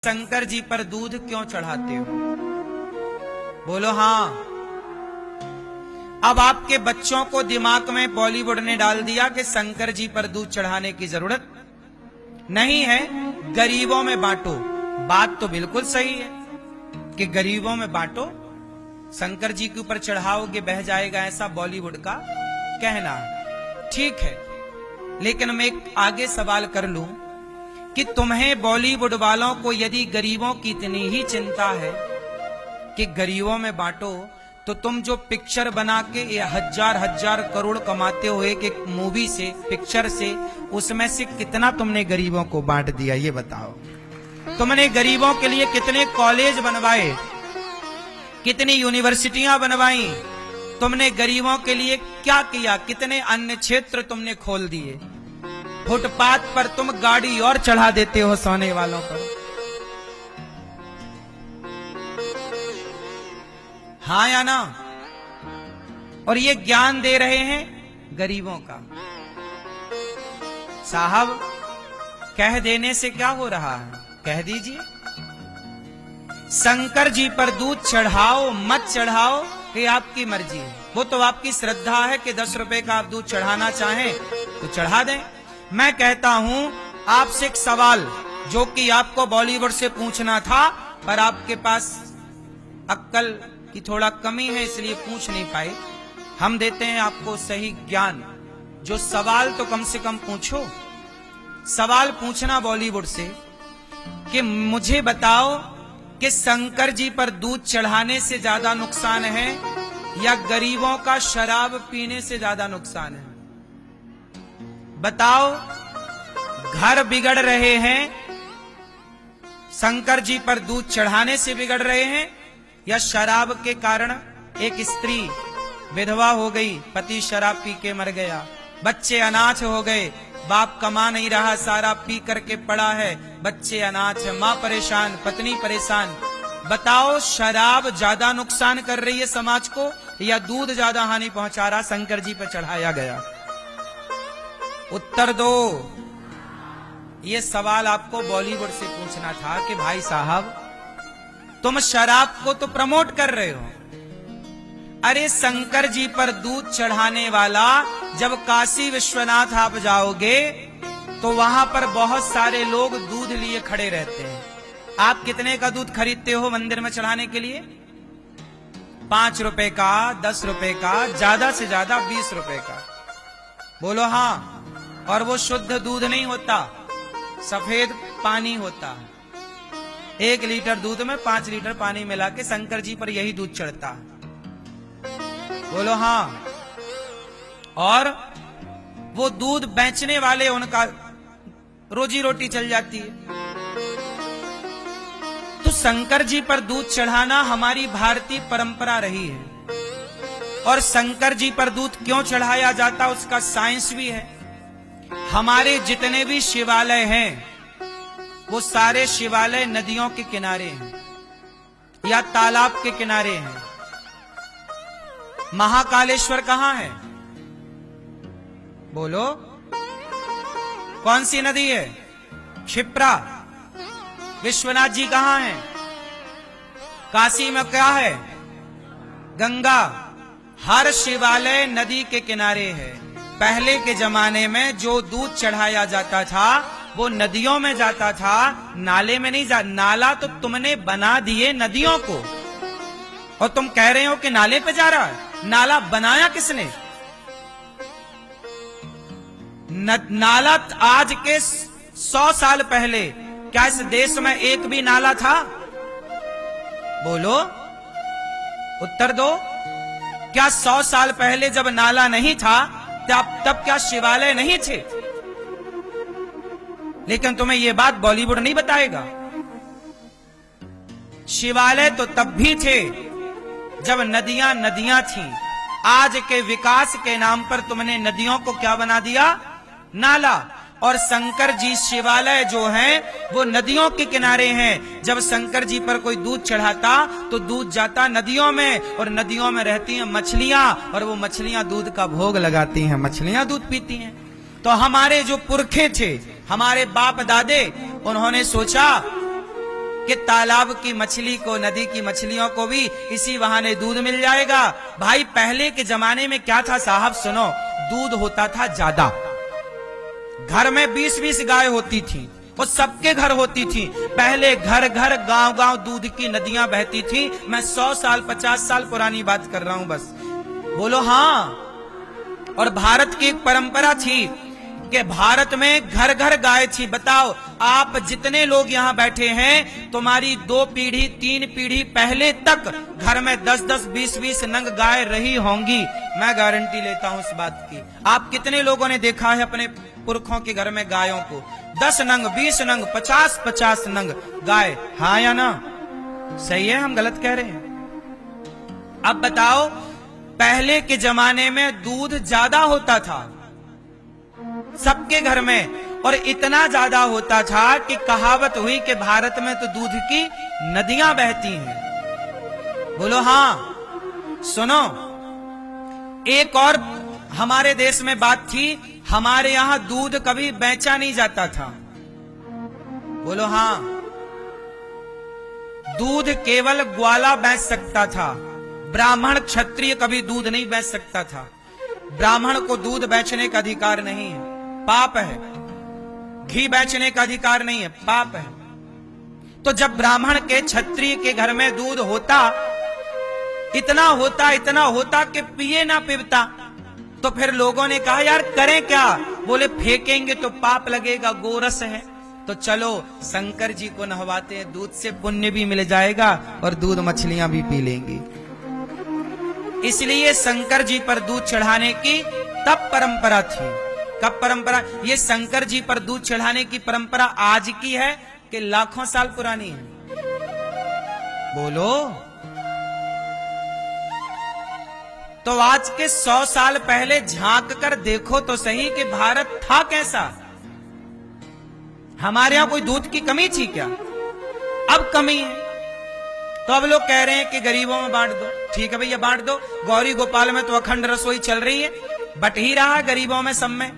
शंकर जी पर दूध क्यों चढ़ाते हो? बोलो हाँ। अब आपके बच्चों को दिमाग में बॉलीवुड ने डाल दिया कि शंकर जी पर दूध चढ़ाने की जरूरत नहीं है, गरीबों में बांटो। बात तो बिल्कुल सही है कि गरीबों में बांटो, शंकर जी के ऊपर चढ़ाओगे बह जाएगा, ऐसा बॉलीवुड का कहना है। ठीक है, लेकिन मैं एक आगे सवाल कर लूं कि तुम्हें बॉलीवुड वालों को यदि गरीबों की इतनी ही चिंता है कि गरीबों में बांटो, तो तुम जो पिक्चर बना के हजार हजार करोड़ कमाते हो एक मूवी से, पिक्चर से, उसमें से कितना तुमने गरीबों को बांट दिया ये बताओ। तुमने गरीबों के लिए कितने कॉलेज बनवाए, कितनी यूनिवर्सिटियां बनवाई, तुमने गरीबों के लिए क्या किया, कितने अन्य क्षेत्र तुमने खोल दिए। फुटपाथ पर तुम गाड़ी और चढ़ा देते हो सोने वालों पर। हाँ या ना? और ये ज्ञान दे रहे हैं गरीबों का। साहब, कह देने से क्या हो रहा है, कह दीजिए। शंकर जी पर दूध चढ़ाओ मत चढ़ाओ ये आपकी मर्जी है, वो तो आपकी श्रद्धा है कि 10 रुपए का आप दूध चढ़ाना चाहें तो चढ़ा दें। मैं कहता हूं आपसे एक सवाल जो कि आपको बॉलीवुड से पूछना था, पर आपके पास अक्ल की थोड़ा कमी है इसलिए पूछ नहीं पाए। हम देते हैं आपको सही ज्ञान। जो सवाल तो कम से कम पूछो। सवाल पूछना बॉलीवुड से कि मुझे बताओ कि शंकर जी पर दूध चढ़ाने से ज्यादा नुकसान है या गरीबों का शराब पीने से ज्यादा नुकसान है? बताओ। घर बिगड़ रहे हैं शंकर जी पर दूध चढ़ाने से बिगड़ रहे हैं या शराब के कारण? एक स्त्री विधवा हो गई, पति शराब पी के मर गया, बच्चे अनाथ हो गए, बाप कमा नहीं रहा, सारा पी करके पड़ा है, बच्चे अनाथ है, मां परेशान, पत्नी परेशान। बताओ, शराब ज्यादा नुकसान कर रही है समाज को या दूध ज्यादा हानि पहुंचा रहा शंकर जी पर चढ़ाया गया? उत्तर दो। ये सवाल आपको बॉलीवुड से पूछना था कि भाई साहब, तुम शराब को तो प्रमोट कर रहे हो। अरे शंकर जी पर दूध चढ़ाने वाला, जब काशी विश्वनाथ आप जाओगे तो वहां पर बहुत सारे लोग दूध लिए खड़े रहते हैं। आप कितने का दूध खरीदते हो मंदिर में चढ़ाने के लिए? 5 रुपए का, 10 रुपए का, ज्यादा से ज्यादा 20 रुपए का। बोलो हाँ। और वो शुद्ध दूध नहीं होता, सफेद पानी होता है। 1 लीटर दूध में 5 लीटर पानी मिला के शंकर जी पर यही दूध चढ़ता है। बोलो हाँ। और वो दूध बेचने वाले, उनका रोजी रोटी चल जाती है। तो शंकर जी पर दूध चढ़ाना हमारी भारतीय परंपरा रही है। और शंकर जी पर दूध क्यों चढ़ाया जाता उसका साइंस भी है। हमारे जितने भी शिवालय हैं वो सारे शिवालय नदियों के किनारे हैं या तालाब के किनारे हैं। महाकालेश्वर कहां है? बोलो, कौन सी नदी है? क्षिप्रा। विश्वनाथ जी कहां हैं? काशी में क्या है? गंगा। हर शिवालय नदी के किनारे है। पहले के जमाने में जो दूध चढ़ाया जाता था वो नदियों में जाता था, नाले में नहीं जा। नाला तो तुमने बना दिए नदियों को, और तुम कह रहे हो कि नाले पे जा रहा है। नाला बनाया किसने? नाला आज के 100 साल पहले क्या इस देश में एक भी नाला था? बोलो, उत्तर दो। क्या 100 साल पहले जब नाला नहीं था तब क्या शिवालय नहीं थे? लेकिन तुम्हें यह बात बॉलीवुड नहीं बताएगा। शिवालय तो तब भी थे जब नदियां नदियां थीं। आज के विकास के नाम पर तुमने नदियों को क्या बना दिया? नाला। और शंकर जी शिवालय जो हैं वो नदियों के किनारे हैं। जब शंकर जी पर कोई दूध चढ़ाता तो दूध जाता नदियों में, और नदियों में रहती हैं मछलियां, और वो मछलियां दूध का भोग लगाती हैं, मछलियां दूध पीती हैं। तो हमारे जो पुरखे थे, हमारे बाप दादे, उन्होंने सोचा कि तालाब की मछली को, नदी की मछलियों को भी इसी बहाने दूध मिल जाएगा। भाई पहले के जमाने में क्या था साहब, सुनो, दूध होता था ज्यादा, घर में 20-20 गाय होती थी, वो सबके घर होती थी। पहले घर घर गांव गांव दूध की नदियां बहती थी। मैं 100 साल 50 साल पुरानी बात कर रहा हूं बस। बोलो हाँ। और भारत की एक परंपरा थी कि भारत में घर घर गाय थी। बताओ, आप जितने लोग यहां बैठे हैं, तुम्हारी 2 पीढ़ी 3 पीढ़ी पहले तक घर में 10-10 20-20 नंग गाय रही होंगी। मैं गारंटी लेता हूं इस बात की। आप कितने लोगों ने देखा है अपने पुरखों के घर में गायों को? 10 नंग, 20 नंग, 50-50 नंग गाय, हाँ या ना? सही है, हम गलत कह रहे हैं? अब बताओ, पहले के जमाने में दूध ज्यादा होता था सबके घर में, और इतना ज्यादा होता था कि कहावत हुई कि भारत में तो दूध की नदियां बहती हैं। बोलो हाँ। सुनो, एक और हमारे देश में बात थी, हमारे यहां दूध कभी बेचा नहीं जाता था। बोलो हाँ। दूध केवल ग्वाला बेच सकता था, ब्राह्मण क्षत्रिय कभी दूध नहीं बेच सकता था। ब्राह्मण को दूध बेचने का अधिकार नहीं है, पाप है। घी बेचने का अधिकार नहीं है, पाप है। तो जब ब्राह्मण के, क्षत्रिय के घर में दूध होता, इतना होता कि पिए ना पीता, तो फिर लोगों ने कहा यार करें क्या? बोले फेंकेंगे तो पाप लगेगा, गोरस है। तो चलो शंकर जी को नहवाते हैं, दूध से पुण्य भी मिल जाएगा और दूध मछलियां भी पी लेंगी। इसलिए शंकर जी पर दूध चढ़ाने की तब परंपरा थी। कब परंपरा? ये शंकर जी पर दूध चढ़ाने की परंपरा आज की है कि लाखों साल पुरानी है? बोलो। तो आज के 100 साल पहले झांक कर देखो तो सही कि भारत था कैसा। हमारे यहां कोई दूध की कमी थी क्या? अब कमी है। तो अब लोग कह रहे हैं कि गरीबों में बांट दो। ठीक है भैया, बांट दो। गौरी गोपाल में तो अखंड रसोई चल रही है, बट ही रहा है गरीबों में, सब में।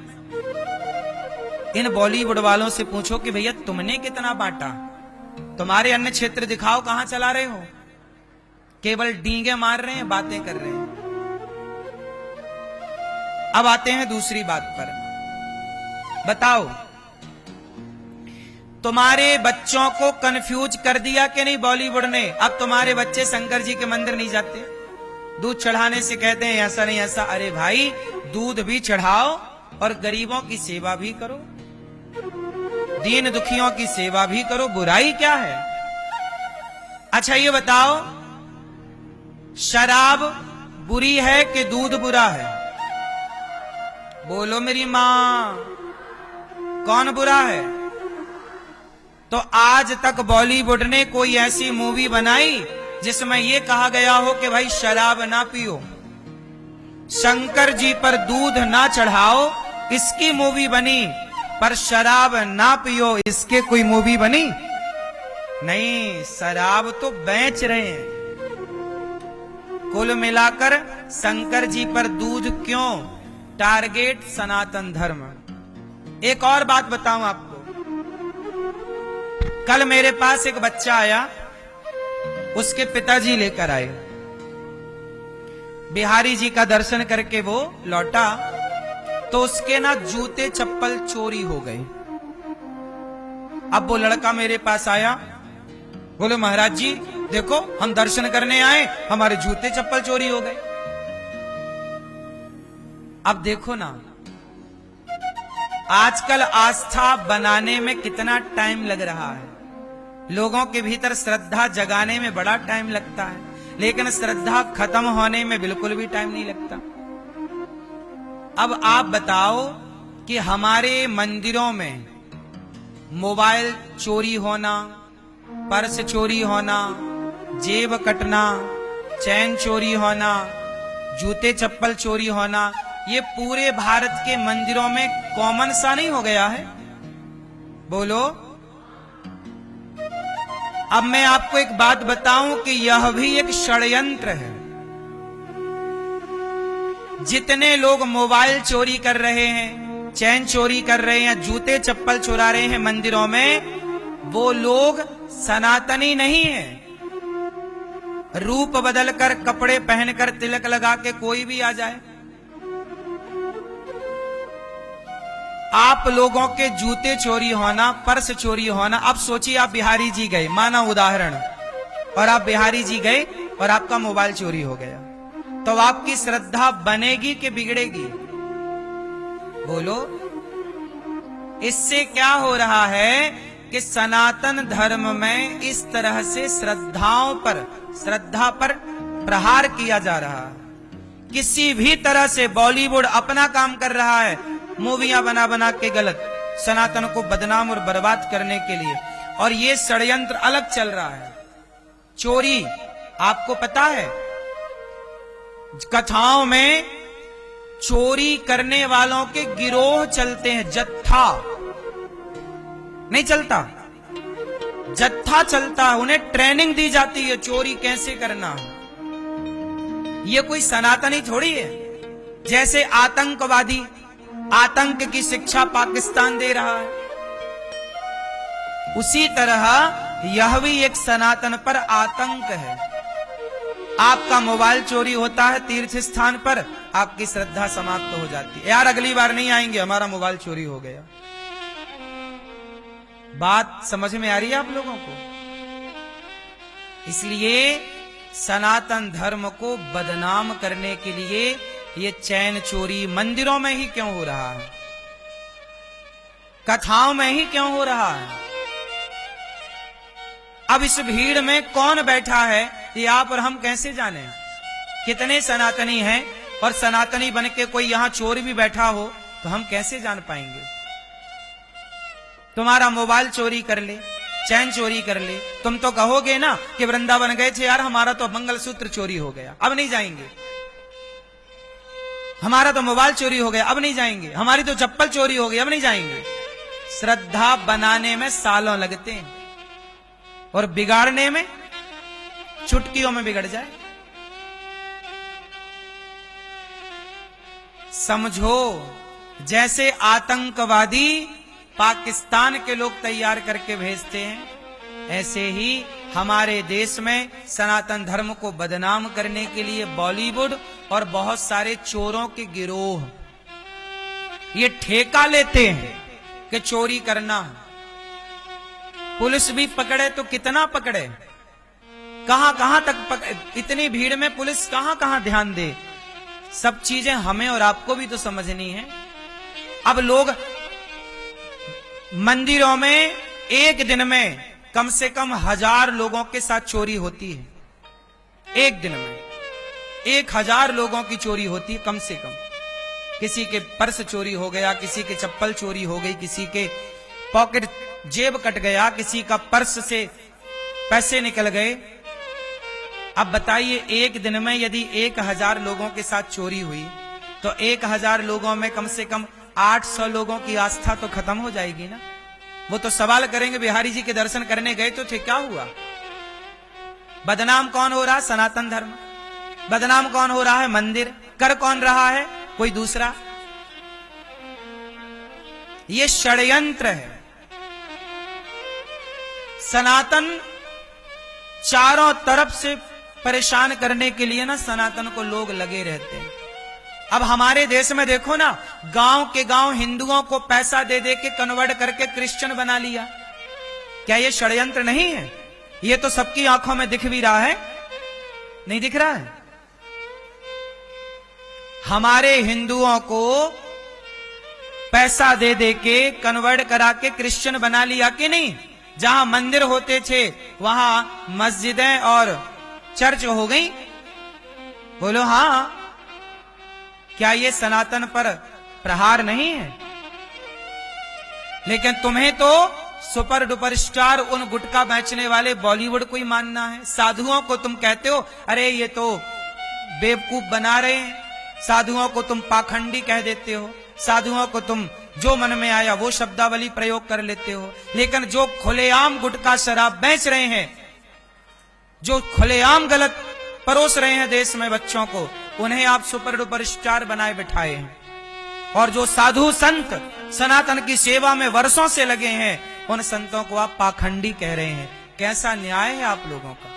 इन बॉलीवुड वालों से पूछो कि भैया तुमने कितना बांटा? तुम्हारे अन्य क्षेत्र दिखाओ, कहां चला रहे हो? केवल डींगे मार रहे हैं, बातें कर रहे हैं। अब आते हैं दूसरी बात पर। बताओ, तुम्हारे बच्चों को कंफ्यूज कर दिया कि नहीं बॉलीवुड ने? अब तुम्हारे बच्चे शंकर जी के मंदिर नहीं जाते, दूध चढ़ाने से कहते हैं ऐसा नहीं ऐसा। अरे भाई, दूध भी चढ़ाओ और गरीबों की सेवा भी करो, दीन दुखियों की सेवा भी करो, बुराई क्या है? अच्छा ये बताओ, शराब बुरी है कि दूध बुरा है? बोलो मेरी मां, कौन बुरा है? तो आज तक बॉलीवुड ने कोई ऐसी मूवी बनाई जिसमें यह कहा गया हो कि भाई शराब ना पियो, शंकर जी पर दूध ना चढ़ाओ, इसकी मूवी बनी, पर शराब ना पियो इसके कोई मूवी बनी नहीं। शराब तो बेच रहे हैं। कुल मिलाकर शंकर जी पर दूध क्यों? टारगेट सनातन धर्म। एक और बात बताऊं आपको, कल मेरे पास एक बच्चा आया, उसके पिताजी लेकर आए, बिहारी जी का दर्शन करके वो लौटा तो उसके ना जूते चप्पल चोरी हो गए। अब वो लड़का मेरे पास आया, बोले महाराज जी देखो हम दर्शन करने आए, हमारे जूते चप्पल चोरी हो गए। अब देखो ना, आजकल आस्था बनाने में कितना टाइम लग रहा है। लोगों के भीतर श्रद्धा जगाने में बड़ा टाइम लगता है, लेकिन श्रद्धा खत्म होने में बिल्कुल भी टाइम नहीं लगता। अब आप बताओ कि हमारे मंदिरों में मोबाइल चोरी होना, पर्स चोरी होना, जेब कटना, चैन चोरी होना, जूते चप्पल चोरी होना, ये पूरे भारत के मंदिरों में कॉमन सा नहीं हो गया है? बोलो। अब मैं आपको एक बात बताऊं कि यह भी एक षड्यंत्र है। जितने लोग मोबाइल चोरी कर रहे हैं, चैन चोरी कर रहे हैं, जूते चप्पल चुरा रहे हैं मंदिरों में, वो लोग सनातनी नहीं है। रूप बदलकर, कपड़े पहनकर, तिलक लगा के कोई भी आ जाए। आप लोगों के जूते चोरी होना, पर्स चोरी होना। अब सोचिए आप बिहारी जी गए, माना उदाहरण, और आप बिहारी जी गए और आपका मोबाइल चोरी हो गया, तो आपकी श्रद्धा बनेगी कि बिगड़ेगी? बोलो। इससे क्या हो रहा है कि सनातन धर्म में इस तरह से श्रद्धा पर प्रहार किया जा रहा है। किसी भी तरह से बॉलीवुड अपना काम कर रहा है, मूवियां बना बना के गलत, सनातन को बदनाम और बर्बाद करने के लिए। और ये षड्यंत्र अलग चल रहा है। चोरी, आपको पता है कथाओं में चोरी करने वालों के गिरोह चलते हैं, जत्था नहीं चलता, जत्था चलता है। उन्हें ट्रेनिंग दी जाती है चोरी कैसे करना है। ये कोई सनातनी थोड़ी है। जैसे आतंकवादी, आतंक की शिक्षा पाकिस्तान दे रहा है, उसी तरह यह भी एक सनातन पर आतंक है। आपका मोबाइल चोरी होता है तीर्थ स्थान पर, आपकी श्रद्धा समाप्त हो जाती है। यार अगली बार नहीं आएंगे, हमारा मोबाइल चोरी हो गया। बात समझ में आ रही है आप लोगों को? इसलिए सनातन धर्म को बदनाम करने के लिए ये चैन चोरी मंदिरों में ही क्यों हो रहा है, कथाओं में ही क्यों हो रहा है? अब इस भीड़ में कौन बैठा है ये आप और हम कैसे जाने? कितने सनातनी हैं, और सनातनी बन के कोई यहां चोर भी बैठा हो तो हम कैसे जान पाएंगे? तुम्हारा मोबाइल चोरी कर ले, चैन चोरी कर ले, तुम तो कहोगे ना कि वृंदावन गए थे यार, हमारा तो मंगलसूत्र चोरी हो गया, अब नहीं जाएंगे। हमारा तो मोबाइल चोरी हो गया, अब नहीं जाएंगे। हमारी तो चप्पल चोरी हो गई, अब नहीं जाएंगे। श्रद्धा बनाने में सालों लगते हैं और बिगाड़ने में चुटकियों में बिगड़ जाए। समझो, जैसे आतंकवादी पाकिस्तान के लोग तैयार करके भेजते हैं, ऐसे ही हमारे देश में सनातन धर्म को बदनाम करने के लिए बॉलीवुड और बहुत सारे चोरों के गिरोह ये ठेका लेते हैं कि चोरी करना है। पुलिस भी पकड़े तो कितना पकड़े, कहां कहां तक पकड़े, इतनी भीड़ में पुलिस कहां कहां ध्यान दे। सब चीजें हमें और आपको भी तो समझनी है। अब लोग मंदिरों में एक दिन में कम से कम 1000 लोगों के साथ चोरी होती है। एक दिन में 1000 लोगों की चोरी होती है कम से कम। किसी के पर्स चोरी हो गया, किसी के चप्पल चोरी हो गई, किसी के पॉकेट जेब कट गया, किसी का पर्स से पैसे निकल गए। अब बताइए, एक दिन में यदि 1000 लोगों के साथ चोरी हुई तो 1000 लोगों में कम से कम 800 लोगों की आस्था तो खत्म हो जाएगी ना। वो तो सवाल करेंगे, बिहारी जी के दर्शन करने गए तो थे, क्या हुआ? बदनाम कौन हो रहा है? सनातन धर्म। बदनाम कौन हो रहा है? मंदिर। कर कौन रहा है? कोई दूसरा। ये षड्यंत्र है। सनातन चारों तरफ से परेशान करने के लिए ना सनातन को लोग लगे रहते हैं। अब हमारे देश में देखो ना, गांव के गांव हिंदुओं को पैसा दे दे के कन्वर्ट करके क्रिश्चियन बना लिया। क्या ये षड्यंत्र नहीं है? ये तो सबकी आंखों में दिख भी रहा है, नहीं दिख रहा है? हमारे हिंदुओं को पैसा दे दे के कन्वर्ट करा के क्रिश्चियन बना लिया कि नहीं? जहां मंदिर होते थे वहां मस्जिदें और चर्च हो गई। बोलो हाँ। क्या ये सनातन पर प्रहार नहीं है? लेकिन तुम्हें तो सुपर डुपर स्टार उन गुटखा बेचने वाले बॉलीवुड को ही मानना है। साधुओं को तुम कहते हो अरे ये तो बेवकूफ बना रहे हैं, साधुओं को तुम पाखंडी कह देते हो, साधुओं को तुम जो मन में आया वो शब्दावली प्रयोग कर लेते हो। लेकिन जो खुलेआम गुटखा शराब बेच रहे हैं, जो खुलेआम गलत परोस रहे हैं देश में बच्चों को, उन्हें आप सुपर डुपर स्टार बनाए बिठाए हैं। और जो साधु संत सनातन की सेवा में वर्षों से लगे हैं, उन संतों को आप पाखंडी कह रहे हैं। कैसा न्याय है आप लोगों का?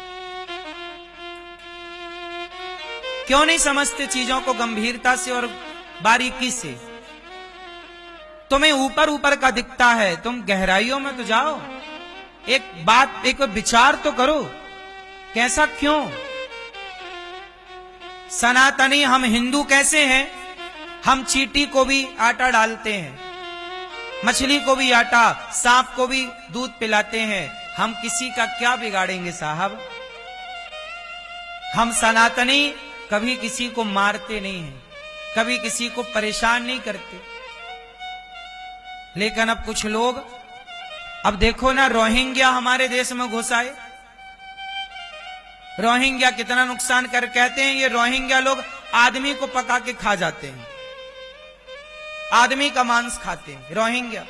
क्यों नहीं समझते चीजों को गंभीरता से और बारीकी से? तुम्हें ऊपर ऊपर का दिखता है, तुम गहराइयों में तो जाओ, एक बात, एक विचार तो करो। कैसा क्यों? सनातनी हम हिंदू कैसे हैं? हम चींटी को भी आटा डालते हैं, मछली को भी आटा, सांप को भी दूध पिलाते हैं। हम किसी का क्या बिगाड़ेंगे साहब? हम सनातनी कभी किसी को मारते नहीं हैं, कभी किसी को परेशान नहीं करते। लेकिन अब कुछ लोग, अब देखो ना, रोहिंग्या हमारे देश में घुस आए। रोहिंग्या कितना नुकसान कर, कहते हैं ये रोहिंग्या लोग आदमी को पका के खा जाते हैं, आदमी का मांस खाते हैं रोहिंग्या।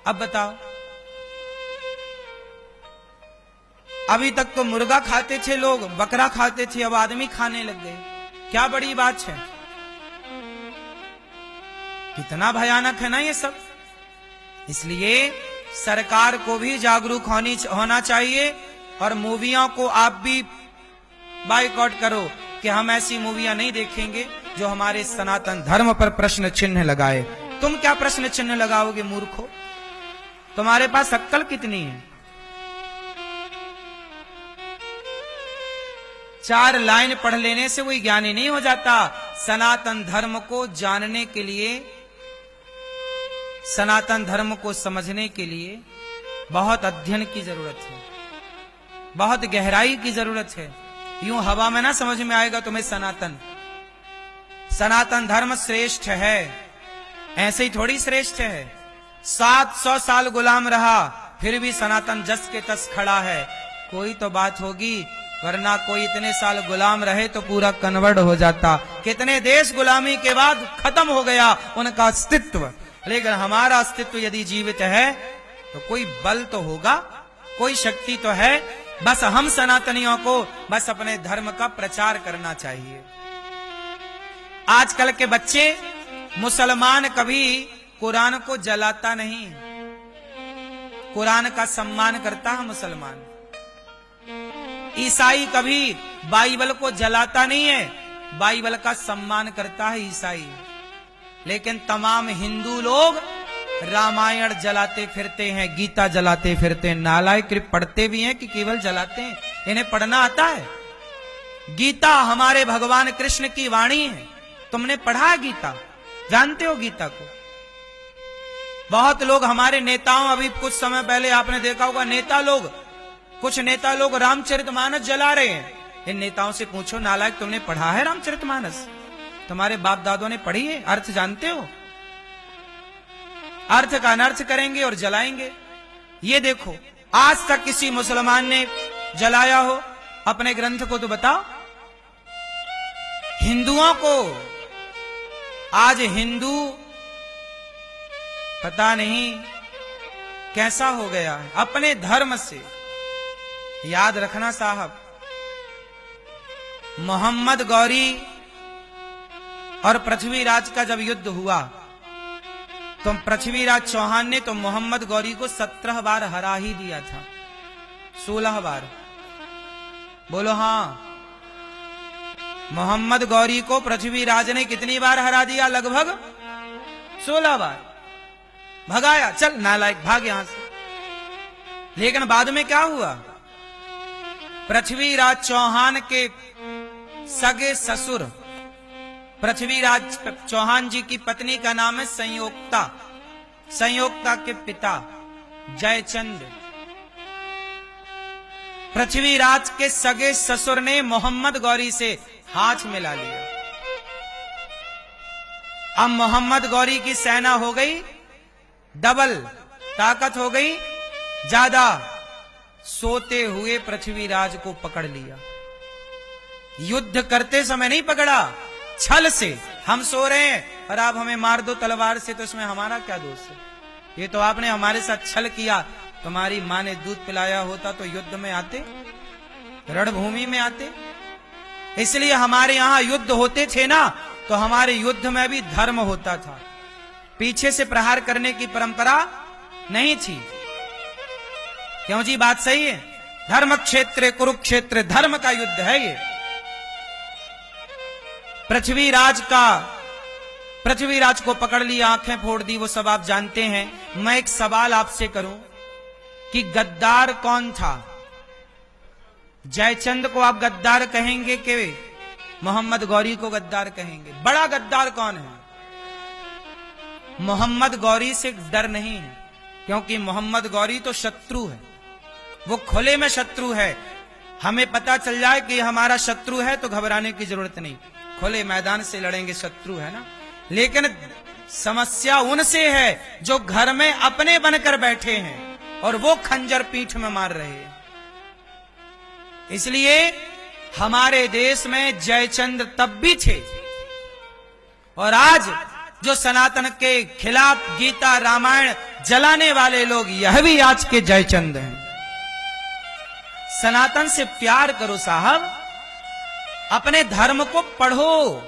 अब बताओ, अभी तक तो मुर्गा खाते थे लोग, बकरा खाते थे, अब आदमी खाने लग गए। क्या बड़ी बात है? कितना भयानक है ना ये सब। इसलिए सरकार को भी जागरूक होना चाहिए, और मूवियों को आप भी बाइकआउट करो कि हम ऐसी मूवियां नहीं देखेंगे जो हमारे सनातन धर्म पर प्रश्न चिन्ह लगाए। तुम क्या प्रश्न चिन्ह लगाओगे मूर्खो? तुम्हारे पास अक्ल कितनी है? 4 लाइन पढ़ लेने से कोई ज्ञानी नहीं हो जाता। सनातन धर्म को जानने के लिए, सनातन धर्म को समझने के लिए बहुत अध्ययन की जरूरत है, बहुत गहराई की जरूरत है। यूं हवा में ना समझ में आएगा तुम्हें सनातन धर्म श्रेष्ठ है, ऐसे ही थोड़ी श्रेष्ठ है। 700 साल गुलाम रहा, फिर भी सनातन जस के तस खड़ा है। कोई तो बात होगी, वरना कोई इतने साल गुलाम रहे तो पूरा कन्वर्ट हो जाता। कितने देश गुलामी के बाद खत्म हो गया उनका अस्तित्व, लेकिन हमारा अस्तित्व यदि जीवित है तो कोई बल तो होगा, कोई शक्ति तो है। बस हम सनातनियों को बस अपने धर्म का प्रचार करना चाहिए। आजकल के बच्चे, मुसलमान कभी कुरान को जलाता नहीं, कुरान का सम्मान करता है मुसलमान। ईसाई कभी बाइबल को जलाता नहीं है, बाइबल का सम्मान करता है ईसाई। लेकिन तमाम हिंदू लोग रामायण जलाते फिरते हैं, गीता जलाते फिरते हैं। नालायक पढ़ते भी हैं कि केवल जलाते हैं? इन्हें पढ़ना आता है? गीता हमारे भगवान कृष्ण की वाणी है। तुमने पढ़ा है गीता? जानते हो गीता को? बहुत लोग हमारे नेताओं, अभी कुछ समय पहले आपने देखा होगा, कुछ नेता लोग रामचरितमानस जला रहे हैं। इन नेताओं से पूछो, नालायक तुमने पढ़ा है रामचरितमानस? तुम्हारे बाप दादों ने पढ़ी है? अर्थ जानते हो? अर्थ का अनर्थ करेंगे और जलाएंगे। ये देखो, आज तक किसी मुसलमान ने जलाया हो अपने ग्रंथ को तो बताओ। हिंदुओं को, आज हिंदू पता नहीं कैसा हो गया है अपने धर्म से। याद रखना साहब, मोहम्मद गौरी और पृथ्वीराज का जब युद्ध हुआ तो पृथ्वीराज चौहान ने तो मोहम्मद गौरी को 17 बार हरा ही दिया था। 16 बार। बोलो हाँ। मोहम्मद गौरी को पृथ्वीराज ने कितनी बार हरा दिया? लगभग 16 बार। भगाया, चल नालायक भाग यहां से। लेकिन बाद में क्या हुआ? पृथ्वीराज चौहान के सगे ससुर, पृथ्वीराज चौहान जी की पत्नी का नाम है संयोक्ता। संयोक्ता के पिता जयचंद, पृथ्वीराज के सगे ससुर ने मोहम्मद गौरी से हाथ मिला लिया। अब मोहम्मद गौरी की सेना हो गई डबल, ताकत हो गई ज्यादा। सोते हुए पृथ्वीराज को पकड़ लिया। युद्ध करते समय नहीं पकड़ा, छल से। हम सो रहे हैं और आप हमें मार दो तलवार से, तो इसमें हमारा क्या दोष है? ये तो आपने हमारे साथ छल किया। तुम्हारी मां ने दूध पिलाया होता तो युद्ध में आते, रणभूमि में आते। इसलिए हमारे यहां युद्ध होते थे ना, तो हमारे युद्ध में भी धर्म होता था। पीछे से प्रहार करने की परंपरा नहीं थी। क्यों जी? बात सही है। धर्म क्षेत्र कुरुक्षेत्र, धर्म का युद्ध है ये। पृथ्वीराज को पकड़ लिया, आंखें फोड़ दी, वो सब आप जानते हैं। मैं एक सवाल आपसे करूं कि गद्दार कौन था? जयचंद को आप गद्दार कहेंगे कि मोहम्मद गौरी को गद्दार कहेंगे? बड़ा गद्दार कौन है? मोहम्मद गौरी से डर नहीं है, क्योंकि मोहम्मद गौरी तो शत्रु है, वो खुले में शत्रु है। हमें पता चल जाए कि हमारा शत्रु है तो घबराने की जरूरत नहीं, खुले मैदान से लड़ेंगे, शत्रु है ना। लेकिन समस्या उनसे है जो घर में अपने बनकर बैठे हैं और वो खंजर पीठ में मार रहे हैं। इसलिए हमारे देश में जयचंद तब भी थे, और आज जो सनातन के खिलाफ गीता रामायण जलाने वाले लोग, यह भी आज के जयचंद हैं। सनातन से प्यार करो साहब, अपने धर्म को पढ़ो,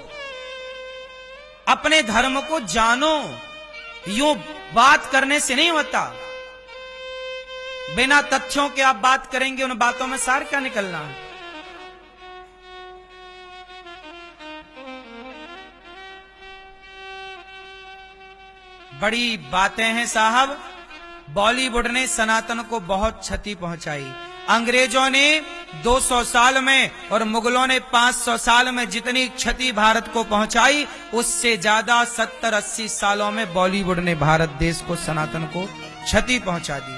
अपने धर्म को जानो। यूं बात करने से नहीं होता। बिना तथ्यों के आप बात करेंगे, उन बातों में सार क्या निकलना है? बड़ी बातें हैं साहब। बॉलीवुड ने सनातन को बहुत क्षति पहुंचाई। अंग्रेजों ने 200 साल में और मुगलों ने 500 साल में जितनी क्षति भारत को पहुंचाई, उससे ज्यादा 70-80 सालों में बॉलीवुड ने भारत देश को, सनातन को क्षति पहुंचा दी।